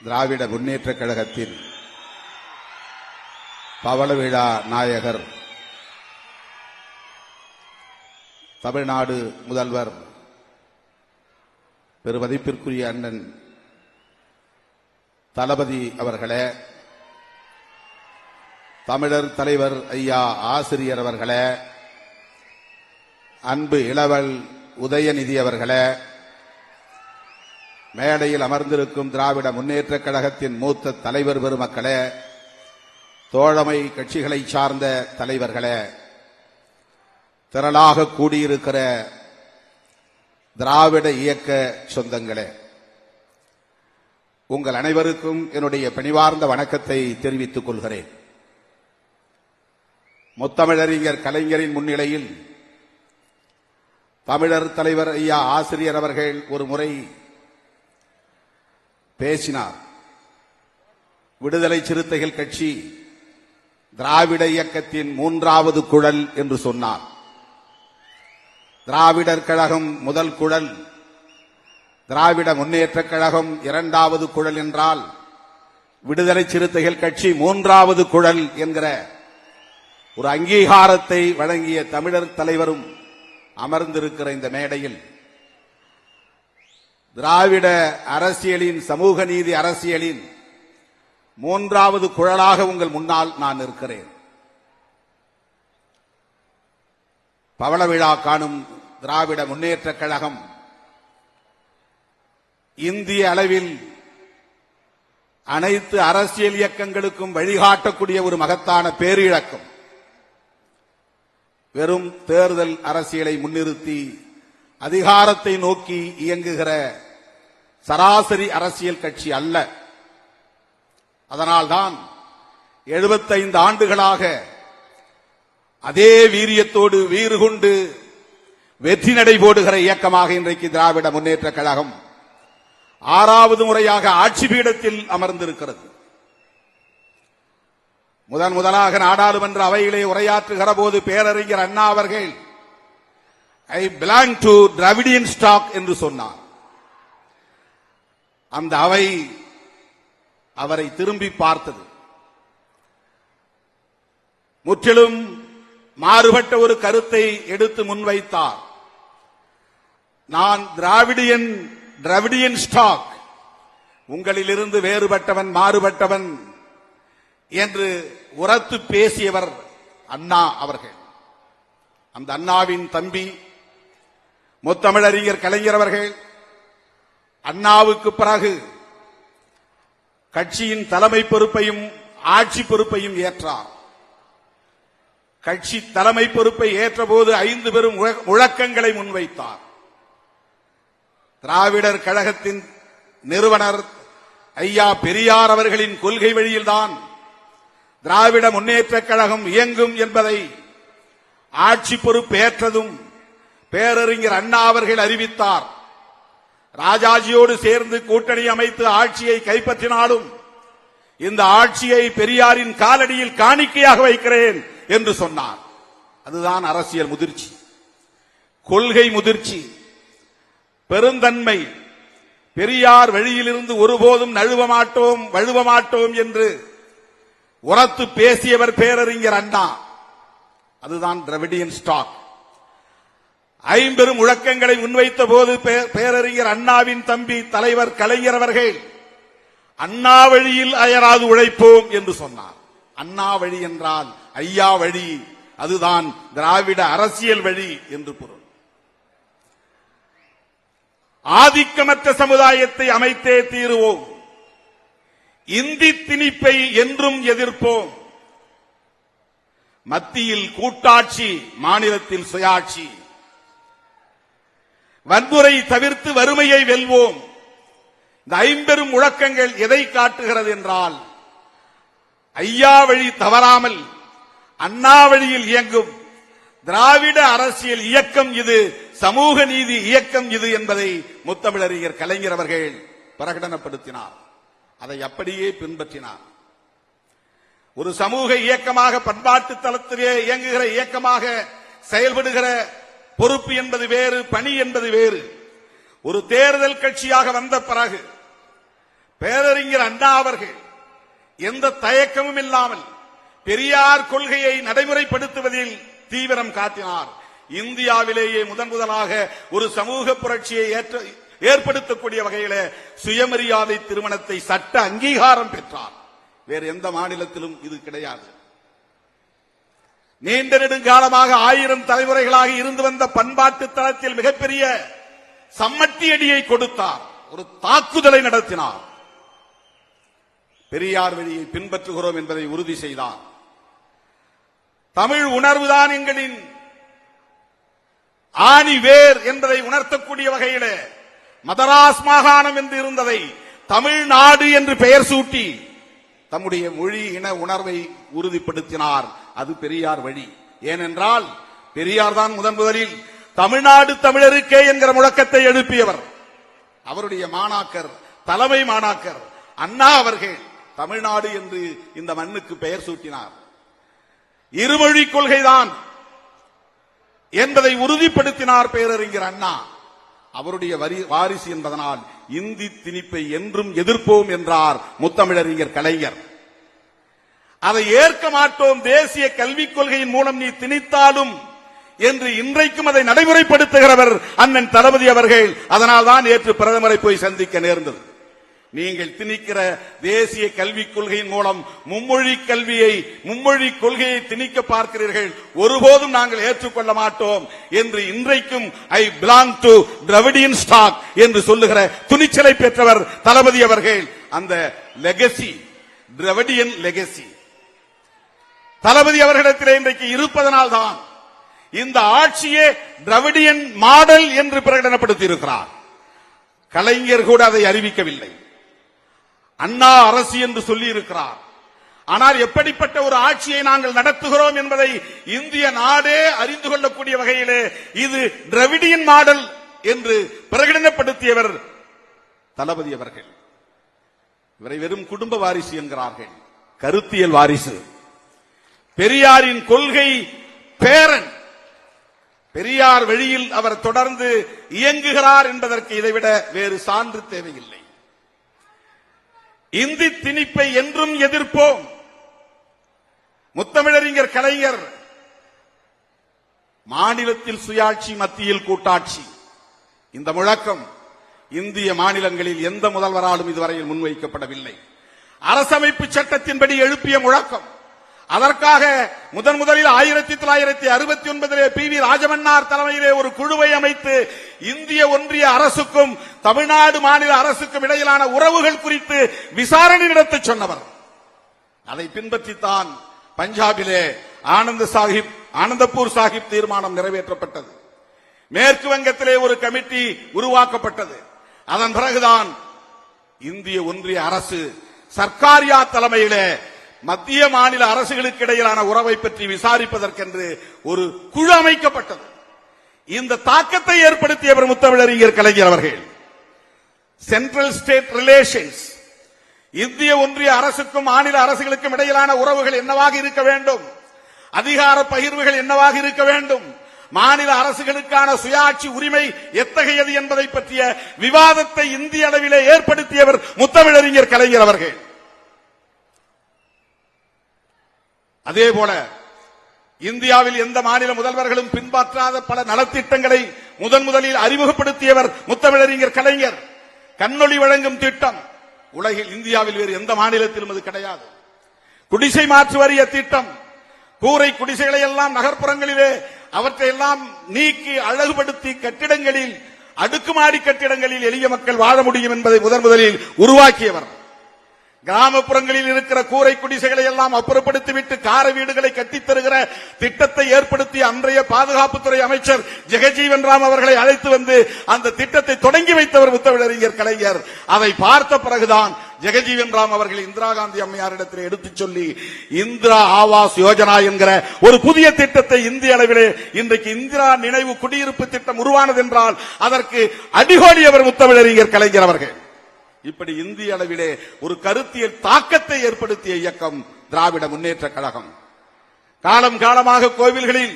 திராவிட முன்னேற்றக் கழகத்தின் பவள விழா நாயகர் தமிழ்நாடு முதல்வர் பெருமதிப்பிற்குரிய அண்ணன் தளபதி அவர்களே, தமிழர் தலைவர் ஐயா ஆசிரியர் அவர்களே, அன்பு இளவல் உதயநிதி அவர்களே, மேடையில் அமர்ந்திருக்கும் திராவிட முன்னேற்றக் கழகத்தின் மூத்த தலைவர் பெருமக்களே, தோழமை கட்சிகளை சார்ந்த தலைவர்களே, திரளாக கூடியிருக்கிற திராவிட இயக்க சொந்தங்களே, உங்கள் அனைவருக்கும் என்னுடைய பணிவார்ந்த வணக்கத்தை தெரிவித்துக் கொள்கிறேன். முத்தமிழறிஞர் கலைஞரின் முன்னிலையில் தமிழர் தலைவர் ஐயா ஆசிரியர் அவர்கள் ஒரு முறை பேசினார். விடுதலை சிறுத்தைகள் கட்சி திராவிட இயக்கத்தின் மூன்றாவது குழல் என்று சொன்னார். திராவிடர் கழகம் முதல் குழல், திராவிட முன்னேற்றக் கழகம் இரண்டாவது குழல் என்றால் விடுதலை சிறுத்தைகள் கட்சி மூன்றாவது குழல் என்கிற ஒரு அங்கீகாரத்தை வழங்கிய தமிழர் தலைவரும் அமர்ந்திருக்கிற இந்த மேடையில் திராவிட அரசியலின், சமூக நீதி அரசியலின் மூன்றாவது குழலாக உங்கள் முன்னால் நான் இருக்கிறேன். பவள விழா காணும் திராவிட முன்னேற்றக் கழகம் இந்திய அளவில் அனைத்து அரசியல் இயக்கங்களுக்கும் வழிகாட்டக்கூடிய ஒரு மகத்தான பேரிழக்கம். வெறும் தேர்தல் அரசியலை முன்னிறுத்தி அதிகாரத்தை நோக்கி இயங்குகிற சராசரி அரசியல் கட்சி அல்ல. அதனால்தான் 75 ஆண்டுகளாக அதே வீரியத்தோடு வீறு கொண்டு வெற்றி நடை போடுகிற இயக்கமாக இன்றைக்கு திராவிட முன்னேற்றக் கழகம் 6வது முறையாக ஆட்சி பீடத்தில் அமர்ந்திருக்கிறது. முதலாக நாடாளுமன்ற அவையிலே உரையாற்றுகிற போது பேரறிஞர் அண்ணா அவர்கள் I belong to Dravidian stock என்று சொன்னார். அந்த அவை அவரை திரும்பி பார்த்தது. முற்றிலும் மாறுபட்ட ஒரு கருத்தை எடுத்து முன்வைத்தார். நான் டிராவிடியன் ஸ்டாக், உங்களிலிருந்து வேறுபட்டவன், மாறுபட்டவன் என்று உரத்து பேசியவர் அண்ணா அவர்கள். அந்த அண்ணாவின் தம்பி முத்தமிழறிஞர் கலைஞர் அவர்கள் அண்ணாவுக்கு பிறகு கட்சியின் தலைமை பொறுப்பையும் ஆட்சி பொறுப்பையும் ஏற்றார். கட்சி தலைமை பொறுப்பை ஏற்றபோது 5 பெரும் முழக்கங்களை முன்வைத்தார். திராவிடர் கழகத்தின் நிறுவனர் ஐயா பெரியார் அவர்களின் கொள்கை வழியில்தான் திராவிட முன்னேற்றக் கழகம் இயங்கும் என்பதை ஆட்சி பொறுப்பு ஏற்றதும் பேரறிஞர் அண்ணா அவர்கள் அறிவித்தார். ராஜாஜியோடு சேர்ந்து கூட்டணி அமைத்து ஆட்சியை கைப்பற்றினாலும் இந்த ஆட்சியை பெரியாரின் காலடியில் காணிக்கையாக வைக்கிறேன் என்று சொன்னார். அதுதான் அரசியல் முதிர்ச்சி, கொள்கை முதிர்ச்சி, பெருந்தன்மை. பெரியார் வழியிலிருந்து ஒருபோதும் வழுவ மாட்டோம் என்று உரத்து பேசியவர் பேரறிஞர் அண்ணா. அதுதான் டிராவிடியன் ஸ்டாக். 5 முழக்கங்களை முன்வைத்த போது பேரறிஞர் அண்ணாவின் தம்பி தலைவர் கலைஞர் அவர்கள் அண்ணா வழியில் அயராது உழைப்போம் என்று சொன்னார். அண்ணா வழி என்றால் ஐயா வழி, அதுதான் திராவிட அரசியல் வழி என்று பொருள். ஆதிக்கமற்ற சமுதாயத்தை அமைத்தே தீருவோம், இந்தி திணிப்பை என்றும் எதிர்ப்போம், மத்தியில் கூட்டாட்சி, மாநிலத்தில் சுயாட்சி, வன்முறை தவிர்த்து வறுமையை வெல்வோம். இந்த 5 முழக்கங்கள் எதை காட்டுகிறது என்றால், ஐயா வழி தவறாமல் அண்ணா வழியில் இயங்கும் திராவிட அரசியல் இயக்கம் இது, சமூக நீதி இயக்கம் இது என்பதை முத்தமிழறிஞர் கலைஞர் அவர்கள் பிரகடனப்படுத்தினார். அதை அப்படியே பின்பற்றினார். ஒரு சமூக இயக்கமாக, பண்பாட்டு தளத்திலே இயங்குகிற இயக்கமாக செயல்படுகிற பொறுப்பு என்பது வேறு, பணி என்பது வேறு. ஒரு தேர்தல் கட்சியாக வந்த பிறகு பேரறிஞர் அண்ணா அவர்கள் எந்த தயக்கமும் இல்லாமல் பெரியார் கொள்கையை நடைமுறைப்படுத்துவதில் தீவிரம் காட்டினார். இந்தியாவிலேயே முதலாக ஒரு சமூக புரட்சியை ஏற்படுத்தக்கூடிய வகையில சுயமரியாதை திருமணத்தை சட்ட அங்கீகாரம் பெற்றார். வேறு எந்த மாநிலத்திலும் இது கிடையாது. நீண்ட நெடுங்காலமாக 1000 தலைமுறைகளாக இருந்து வந்த பண்பாட்டு தளத்தில் மிகப்பெரிய சம்மட்டி அடியை கொடுத்தார். ஒரு தாக்குதலை நடத்தினார். பெரியார் வழியை பின்பற்றுகிறோம் என்பதை உறுதி செய்தார். தமிழ் உணர்வுதான் எங்களின் ஆணி வேர் என்பதை உணர்த்தக்கூடிய வகையிலே மதராஸ் மாகாணம் என்று இருந்ததை தமிழ்நாடு என்று பெயர் சூட்டி தம்முடைய மொழி இன உணர்வை உறுதிப்படுத்தினார். அது பெரியார் வழி. ஏனென்றால் பெரியார் தான் முதலில் தமிழ்நாடு தமிழருக்கே என்கிற முழக்கத்தை எழுப்பியவர். அவருடைய மாணாக்கர், தலைமை மாணாக்கர் அண்ணா அவர்கள் தமிழ்நாடு என்று இந்த மண்ணுக்கு பெயர் சூட்டினார். இருமொழி கொள்கைதான் என்பதை உறுதிப்படுத்தினார் பேரறிஞர் அண்ணா. அவருடைய வாரிசு என்பதனால் இந்தி திணிப்பை என்றும் எதிர்ப்போம் என்றார் முத்தமிழறிஞர் கலைஞர். அதை ஏற்க மாட்டோம், தேசிய கல்விக் கொள்கையின் மூலம் நீ திணித்தாலும் என்று இன்றைக்கும் அதை நடைமுறைப்படுத்துகிறவர் அண்ணன் தளபதி அவர்கள். அதனால்தான் நேற்று பிரதமரை போய் சந்திக்க நேர்ந்தது. நீங்கள் திணிக்கிற தேசிய கல்விக் கொள்கையின் மூலம் மும்மொழி கொள்கையை திணிக்க பார்க்கிறீர்கள், ஒருபோதும் நாங்கள் ஏற்றுக்கொள்ள மாட்டோம் என்று இன்றைக்கும் I belong to Dravidian stock என்று சொல்லுகிற துணிச்சலை பெற்றவர் தளபதி அவர்கள். அந்த லெகசி, டிராவிடியன் லெகசி தளபதி அவர்களிடத்திலே இன்றைக்கு இருப்பதனால்தான் இந்த ஆட்சியே டிராவிடியன் மாடல் என்று பிரகடனப்படுத்தி இருக்கிறார். கலைஞர் கூட அதை அறிவிக்கவில்லை. அண்ணா அரசு என்று சொல்லி இருக்கிறார். ஆனால் எப்படிப்பட்ட ஒரு ஆட்சியை நாங்கள் நடத்துகிறோம் என்பதை இந்திய நாடே அறிந்து கொள்ளக்கூடிய வகையிலே இது டிராவிடியன் மாடல் என்று பிரகடனப்படுத்தியவர் தளபதி அவர்கள். இவரை வெறும் குடும்ப வாரிசு என்கிறார்கள். கருத்தியல் வாரிசு, பெரியாரின் கொள்கை பேரன். பெரியார் வழியில் அவர் தொடர்ந்து இயங்குகிறார் என்பதற்கு இதைவிட வேறு சான்று தேவையில்லை. இந்தி திணிப்பை என்றும் எதிர்ப்போம். முத்தமிழறிஞர் கலைஞர் மாநிலத்தில் சுயாட்சி, மத்தியில் கூட்டாட்சி, இந்த முழக்கம் இந்திய மாநிலங்களில் எந்த முதல்வராலும் இதுவரையில் முன்வைக்கப்படவில்லை. அரசமைப்பு சட்டத்தின்படி எழுப்பிய முழக்கம். அதற்காக முதலில் 1969 பி.வி. ராஜமன்னார் தலைமையிலே ஒரு குழுவை அமைத்து இந்திய ஒன்றிய அரசுக்கும் தமிழ்நாடு மாநில அரசுக்கும் இடையிலான உறவுகள் குறித்து விசாரணை நடத்த சொன்னவர். அதை பின்பற்றித்தான் பஞ்சாபிலே ஆனந்தப்பூர் சாஹிப் தீர்மானம் நிறைவேற்றப்பட்டது. மேற்கு வங்கத்திலே ஒரு கமிட்டி உருவாக்கப்பட்டது. அதன் பிறகுதான் இந்திய ஒன்றிய அரசு சர்க்காரியா தலைமையிலே மத்திய மாநில அரசுகளுக்கு இடையிலான உறவை பற்றி விசாரிப்பதற்கென்று ஒரு குழு அமைக்கப்பட்டது. இந்த தாக்கத்தை ஏற்படுத்தியவர் முத்தமிழறிஞர் கலைஞர் அவர்கள். சென்ட்ரல் ஸ்டேட் ரிலேஷன்ஸ், இந்திய ஒன்றிய அரசுக்கும் மாநில அரசுகளுக்கும் இடையிலான உறவுகள் என்னவாக இருக்க வேண்டும், அதிகார பகிர்வுகள் என்னவாக இருக்க வேண்டும், மாநில அரசுகளுக்கான சுயாட்சி உரிமை எத்தகையது என்பதை பற்றிய விவாதத்தை இந்திய அளவிலே ஏற்படுத்தியவர் முத்தமிழறிஞர் கலைஞர் அவர்கள். அதேபோல இந்தியாவில் எந்த மாநில முதல்வர்களும் பின்பற்றாத பல நலத்திட்டங்களை முதலில் அறிமுகப்படுத்தியவர் முத்தமிழறிஞர் கலைஞர். கண்ணொளி வழங்கும் திட்டம் உலகில் இந்தியாவில் வேறு எந்த மாநிலத்திலும் அது கிடையாது. குடிசை மாற்று வாரிய திட்டம், கூரை குடிசைகளை எல்லாம் நகர்ப்புறங்களிலே அவற்றையெல்லாம் நீக்கி அழகுபடுத்தி கட்டிடங்களில், அடுக்குமாடி கட்டிடங்களில் எளிய மக்கள் வாழ முடியும் என்பதை முதலில் உருவாக்கியவர். கிராமப்புறங்களில் இருக்கிற கூரை குடிசைகளை எல்லாம் அப்புறப்படுத்திவிட்டு கார வீடுகளை கட்டித் தருகிற திட்டத்தை ஏற்படுத்திய அன்றைய பாதுகாப்புத்துறை அமைச்சர் ஜெகஜீவன் ராம் அவர்களை அழைத்து வந்து அந்த திட்டத்தை தொடங்கி வைத்தவர் முத்தமிழறிஞர் கலைஞர். அதை பார்த்த பிறகுதான் ஜெகஜீவன் ராம் அவர்கள் இந்திரா காந்தி அம்மையாரிடத்தில் எடுத்துச் சொல்லி இந்திரா ஆவாஸ் யோஜனா என்கிற ஒரு புதிய திட்டத்தை இந்திய அளவிலே இன்றைக்கு இந்திரா நினைவு குடியிருப்பு திட்டம் உருவானது என்றால் அதற்கு அடிகோலியவர் முத்தமிழறிஞர் கலைஞர் அவர்கள். இப்படி இந்திய அளவிலே ஒரு கருத்தியல் தாக்கத்தை ஏற்படுத்திய இயக்கம் திராவிட முன்னேற்ற கழகம். காலம் காலமாக கோவில்களில்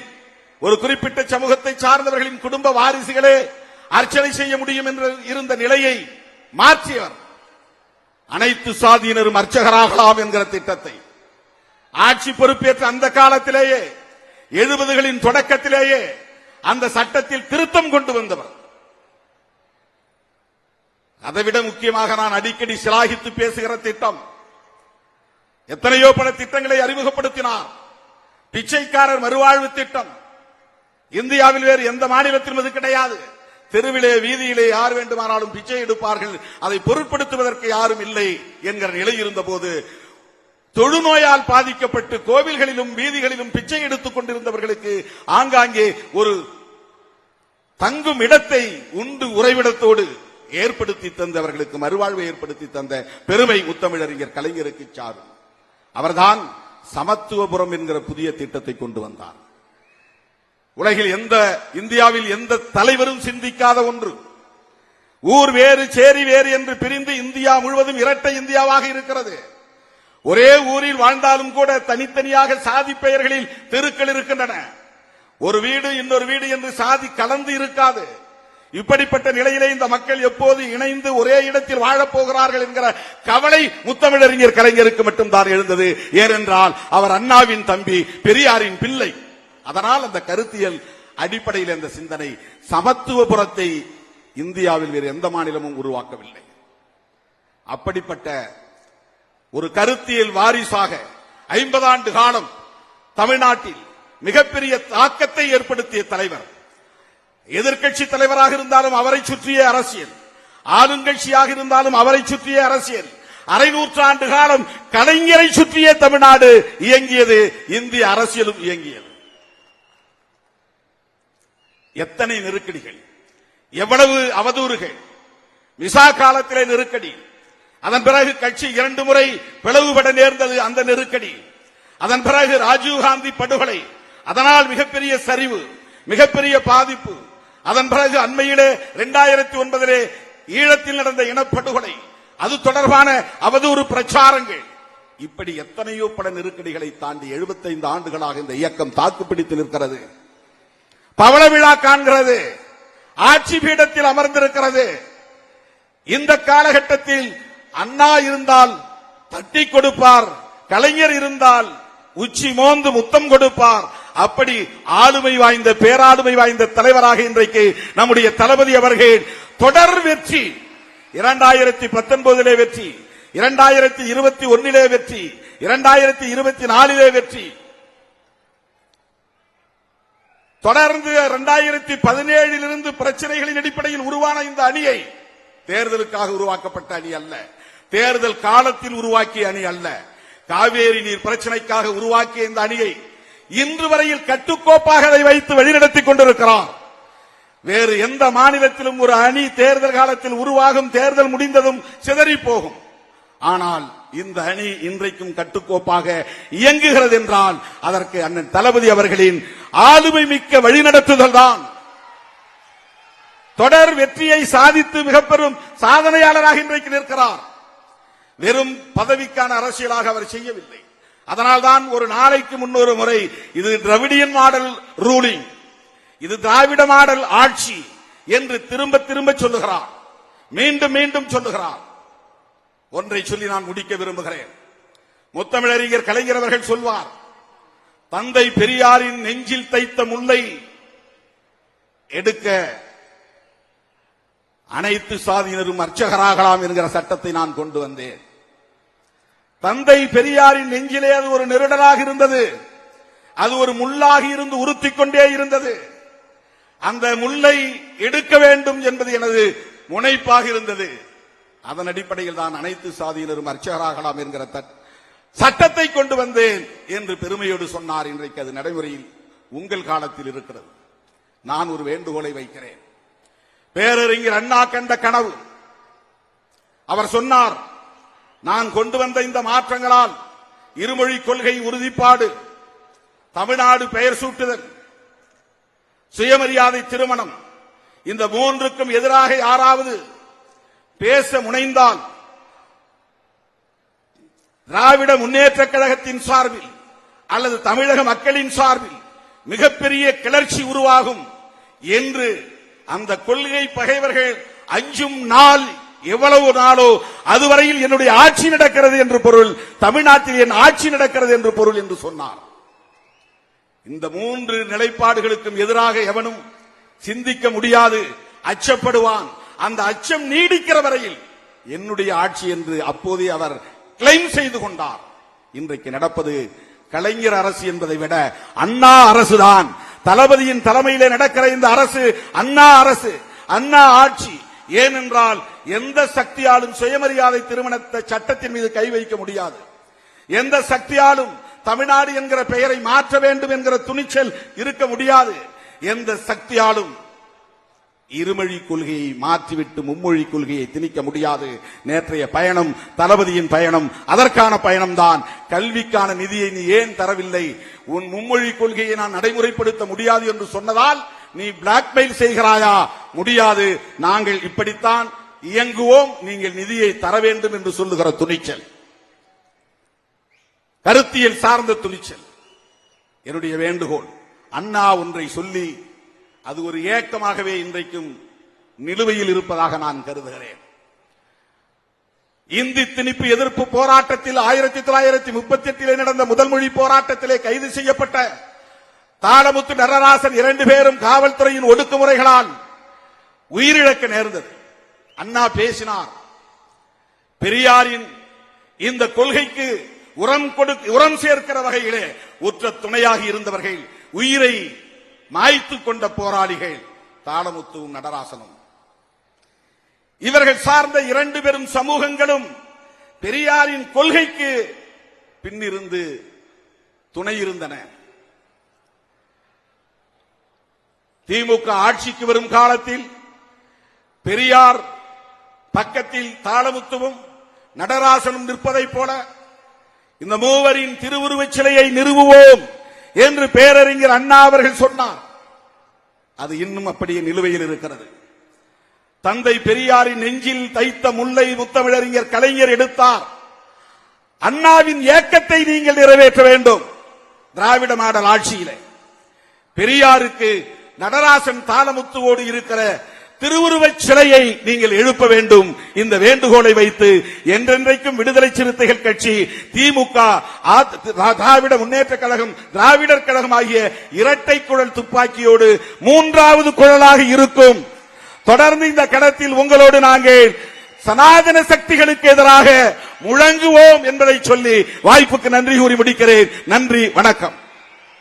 ஒரு குறிப்பிட்ட சமூகத்தை சார்ந்தவர்களின் குடும்ப வாரிசுகளே அர்ச்சனை செய்ய முடியும் என்று இருந்த நிலையை மாற்றியவர். அனைத்து சாதியினரும் அர்ச்சகராகலாம் என்கிற திட்டத்தை ஆட்சி பொறுப்பேற்ற அந்த காலத்திலேயே 70களின் தொடக்கத்திலேயே அந்த சட்டத்தில் திருத்தம் கொண்டு வந்தவர். அதைவிட முக்கியமாக நான் அடிக்கடி சிலாகித்து பேசுகிற திட்டம், எத்தனையோ பல திட்டங்களை அறிமுகப்படுத்தினார். பிச்சைக்காரர் மறுவாழ்வு திட்டம் இந்தியாவில் வேறு எந்த மாநிலத்திலும் அது கிடையாது. தெருவிலே வீதியிலே யார் வேண்டுமானாலும் பிச்சை எடுப்பார்கள், அதை பொருட்படுத்துவதற்கு யாரும் இல்லை என்கிற நிலை இருந்த போது தொழுநோயால் பாதிக்கப்பட்டு கோவில்களிலும் வீதிகளிலும் பிச்சை எடுத்துக் கொண்டிருந்தவர்களுக்கு ஆங்காங்கே ஒரு தங்கும் இடத்தை உண்டு உறைவிடத்தோடு ஏற்படுத்தி தந்தவர்களுக்கு மறுவாழ்வை ஏற்படுத்தி தந்த பெருமை முத்தமிழறிஞர் கலைஞருக்கு சாரும். அவர்தான் சமத்துவபுரம் என்கிற புதிய திட்டத்தை கொண்டு வந்தார். உலகில் இந்தியாவில் எந்த தலைவரும் சிந்திக்காத ஒன்று. ஊர் வேறு சேரி வேறு என்று பிரிந்து இந்தியா முழுவதும் இரட்டை இந்தியாவாக இருக்கிறது. ஒரே ஊரில் வாழ்ந்தாலும் கூட தனித்தனியாக சாதி பெயர்களில் தெருக்கள் இருக்கின்றன. ஒரு வீடு இன்னொரு வீடு என்று சாதி கலந்து இருக்காது. இப்படிப்பட்ட நிலையிலே இந்த மக்கள் எப்போது இணைந்து ஒரே இடத்தில் வாழப் போகிறார்கள் என்கிற கவலை முத்தமிழறிஞர் கலைஞருக்கு மட்டும்தான் எழுந்தது. ஏனென்றால் அவர் அண்ணாவின் தம்பி, பெரியாரின் பிள்ளை. அதனால் அந்த கருத்தியல் அடிப்படையில் அந்த சிந்தனை சமத்துவபுரத்தை இந்தியாவில் வேறு எந்த மாநிலமும் உருவாக்கவில்லை. அப்படிப்பட்ட ஒரு கருத்தியல் வாரிசாக 50 ஆண்டு காலம் தமிழ்நாட்டில் மிகப்பெரிய தாக்கத்தை ஏற்படுத்திய தலைவர். எதிர்க்கட்சி தலைவராக இருந்தாலும் அவரை சுற்றிய அரசியல், ஆளுங்கட்சியாக இருந்தாலும் அவரை சுற்றிய அரசியல், அரை நூற்றாண்டு காலம் கலைஞரை சுற்றிய தமிழ்நாடு இயங்கியது, இந்திய அரசியலும் இயங்கியது. எத்தனை நெருக்கடிகள், எவ்வளவு அவதூறுகள். விசா காலத்திலே நெருக்கடி, அதன் பிறகு கட்சி 2 முறை பிளவுபட நேர்ந்தது, அந்த நெருக்கடி. அதன் பிறகு ராஜீவ்காந்தி படுகொலை, அதனால் மிகப்பெரிய சரிவு, மிகப்பெரிய பாதிப்பு. அதன் பிறகு அண்மையிலே 2009 ஈழத்தில் நடந்த இனப்படுகொலை, அது தொடர்பான அவதூறு பிரச்சாரங்கள். இப்படி எத்தனையோ பல நெருக்கடிகளை தாண்டி 75 ஆண்டுகளாக இந்த இயக்கம் தாக்குப்பிடித்து நிற்கிறது. பவள விழா காண்கிறது, ஆட்சி பீடத்தில் அமர்ந்திருக்கிறது. இந்த காலகட்டத்தில் அண்ணா இருந்தால் தட்டி கொடுப்பார், கலைஞர் இருந்தால் உச்சி மோந்து முத்தம் கொடுப்பார். அப்படி ஆளுமை வாய்ந்த, பேராளுமை வாய்ந்த தலைவராக இன்றைக்கு நம்முடைய தளபதி அவர்கள் தொடர் வெற்றி, 2019 வெற்றி, 2021 வெற்றி, 2024 வெற்றி, தொடர்ந்து 2017 இருந்து பிரச்சனைகளின் அடிப்படையில் உருவான இந்த அணியை தேர்தலுக்காக உருவாக்கப்பட்ட அணி அல்ல, தேர்தல் காலத்தில் உருவாக்கிய அணி அல்ல, காவேரி நீர் பிரச்சனைக்காக உருவாக்கிய இந்த அணியை இன்று வரையில் கட்டுக்கோப்பாக அதை வைத்து வழிநடத்திக் கொண்டிருக்கிறார். வேறு எந்த மாநிலத்திலும் ஒரு அணி தேர்தல் காலத்தில் உருவாகும், தேர்தல் முடிந்ததும் சிதறி போகும். ஆனால் இந்த அணி இன்றைக்கும் கட்டுக்கோப்பாக இயங்குகிறது என்றால் அதற்கு அண்ணன் தளபதி அவர்களின் ஆளுமை மிக்க வழிநடத்துதல் தான். தொடர் வெற்றியை சாதித்து மிக பெரும் சாதனையாளராக இன்றைக்கு நிற்கிறார். வெறும் பதவிக்கான அரசியலாக அவர் செய்யவில்லை. அதனால்தான் ஒரு நாளைக்கு முன்னொரு முறை இது திராவிடியன் மாடல் ரூலிங், இது திராவிட மாடல் ஆட்சி என்று திரும்ப திரும்ப சொல்லுகிறார், மீண்டும் மீண்டும் சொல்லுகிறார். ஒன்றை சொல்லி நான் முடிக்க விரும்புகிறேன். முத்தமிழறிஞர் கலைஞர் அவர்கள் சொல்வார், தந்தை பெரியாரின் நெஞ்சில் தைத்த முல்லை எடுக்க அனைத்து சாதியினரும் அர்ச்சகராகலாம் என்கிற சட்டத்தை நான் கொண்டு வந்தேன். தந்தை பெரியாரின் நெஞ்சிலே அது ஒரு நெருடலாக இருந்தது, அது ஒரு முள்ளாகி இருந்து உறுத்திக் கொண்டே இருந்தது. அந்த முல்லை எடுக்க வேண்டும் என்பது எனது முனைப்பாக இருந்தது. அதன் அடிப்படையில் தான் அனைத்து சாதியினரும் அர்ச்சகராகலாம் என்கிற சட்டத்தை கொண்டு வந்தேன் என்று பெருமையோடு சொன்னார். இன்றைக்கு அது நடைமுறையில் உங்கள் காலத்தில் இருக்கிறது. நான் ஒரு வேண்டுகோளை வைக்கிறேன். பேரறிஞர் அண்ணா கண்ட கனவு, அவர் சொன்னார், நான் கொண்டு வந்த இந்த மாற்றங்களால் இருமொழி கொள்கை உறுதிப்பாடு, தமிழ்நாடு பெயர் சூட்டுதல், சுயமரியாதை திருமணம், இந்த மூன்றுக்கும் எதிராக யாராவது பேச முனைந்தால் திராவிட முன்னேற்றக் கழகத்தின் சார்பில் அல்லது தமிழக மக்களின் சார்பில் மிகப்பெரிய கிளர்ச்சி உருவாகும் என்று அந்த கொள்கை பகைவர்கள் அஞ்சும் நாள் எவ்வளவு நாளோ அதுவரையில் என்னுடைய ஆட்சி நடக்கிறது என்று பொருள், தமிழ்நாட்டில் என் ஆட்சி நடக்கிறது என்று பொருள் என்று சொன்னார். இந்த மூன்று நிலைப்பாடுகளுக்கும் எதிராக எவனும் சிந்திக்க முடியாது, அச்சப்படுவான். அந்த அச்சம் நீடிக்கிற வரையில் என்னுடைய ஆட்சி என்று அப்போதே அவர் கிளைம் செய்து கொண்டார். இன்றைக்கு நடப்பது கலைஞர் அரசு என்பதை விட அண்ணா அரசுதான். தளபதியின் தலைமையிலே நடக்கிற இந்த அரசு அண்ணா அரசு, அண்ணா ஆட்சி. ஏனென்றால் எந்த சக்தியாலும் சுயமரியாதை திருமண சட்டத்தின் மீது கை வைக்க முடியாது. எந்த சக்தியாலும் தமிழ்நாடு என்கிற பெயரை மாற்ற வேண்டும் என்கிற துணிச்சல் இருக்க முடியாது. எந்த சக்தியாலும் இருமொழி கொள்கையை மாற்றிவிட்டு மும்மொழி கொள்கையை திணிக்க முடியாது. நேற்றைய பயணம் தளபதியின் பயணம், அதற்கான பயணம்தான். கல்விக்கான நிதியை நீ ஏன் தரவில்லை? உன் மும்மொழி கொள்கையை நான் நடைமுறைப்படுத்த முடியாது என்று சொன்னதால் நீ பிளாக்மெயில் செய்கிறாயா? முடியாது, நாங்கள் இப்படித்தான் இயங்குவோம், நீங்கள் நிதியை தர வேண்டும் என்று சொல்லுகிற துணிச்சல், கருத்தியல் சார்ந்த துணிச்சல். என்னுடைய வேண்டுகோள், அண்ணா ஒன்றை சொல்லி அது ஒரு ஏக்கமாகவே இன்றைக்கும் நிலுவையில் இருப்பதாக நான் கருதுகிறேன். இந்தி திணிப்பு எதிர்ப்பு போராட்டத்தில் 1938 நடந்த முதல் மொழி போராட்டத்திலே கைது செய்யப்பட்ட தாளமுத்து, நடராசன் 2 பேரும் காவல்துறையின் ஒடுக்குமுறைகளால் உயிரிழக்க நேர்ந்தது. அண்ணா பேசினார். பெரியாரின் இந்த கொள்கைக்கு உரம் சேர்க்கிற வகையிலே உற்ற துணையாக இருந்தவர்கள், உயிரை மாய்த்துக் கொண்ட போராளிகள் தாளமுத்துவும் நடராசனும். இவர்கள் சார்ந்த 2 பெரும் சமூகங்களும் பெரியாரின் கொள்கைக்கு பின்னிருந்து துணை இருந்தன. திமுக ஆட்சிக்கு வரும் காலத்தில் பெரியார் பக்கத்தில் தாளமுத்துவும் நடராசனும் நிற்பதைப் போல இந்த மூவரின் திருவுருவச் சிலையை நிறுவுவோம் என்று பேரறிஞர் அண்ணா அவர்கள் சொன்னார். அது இன்னும் அப்படியே நிலுவையில் இருக்கிறது. தந்தை பெரியாரின் நெஞ்சில் தைத்த முல்லை முத்தமிழறிஞர் கலைஞர் எடுத்தார். அண்ணாவின் ஏக்கத்தை நீங்கள் நிறைவேற்ற வேண்டும். திராவிட மாடல் ஆட்சியிலே பெரியாருக்கு நடராசன் தாளமுத்துவோடு இருக்கிற திருவுருவச் சிலையை நீங்கள் எழுப்ப வேண்டும். இந்த வேண்டுகோளை வைத்து என்றென்றைக்கும் விடுதலை சிறுத்தைகள் கட்சி, திமுக, திராவிட முன்னேற்ற கழகம், திராவிடர் கழகம் ஆகிய இரட்டை குழல் துப்பாக்கியோடு 3வது குழலாக இருக்கும். தொடர்ந்து இந்த களத்தில் உங்களோடு நாங்கள் சனாதன சக்திகளுக்கு எதிராக முழங்குவோம் என்பதை சொல்லி வாய்ப்புக்கு நன்றி கூறி முடிக்கிறேன். நன்றி, வணக்கம்.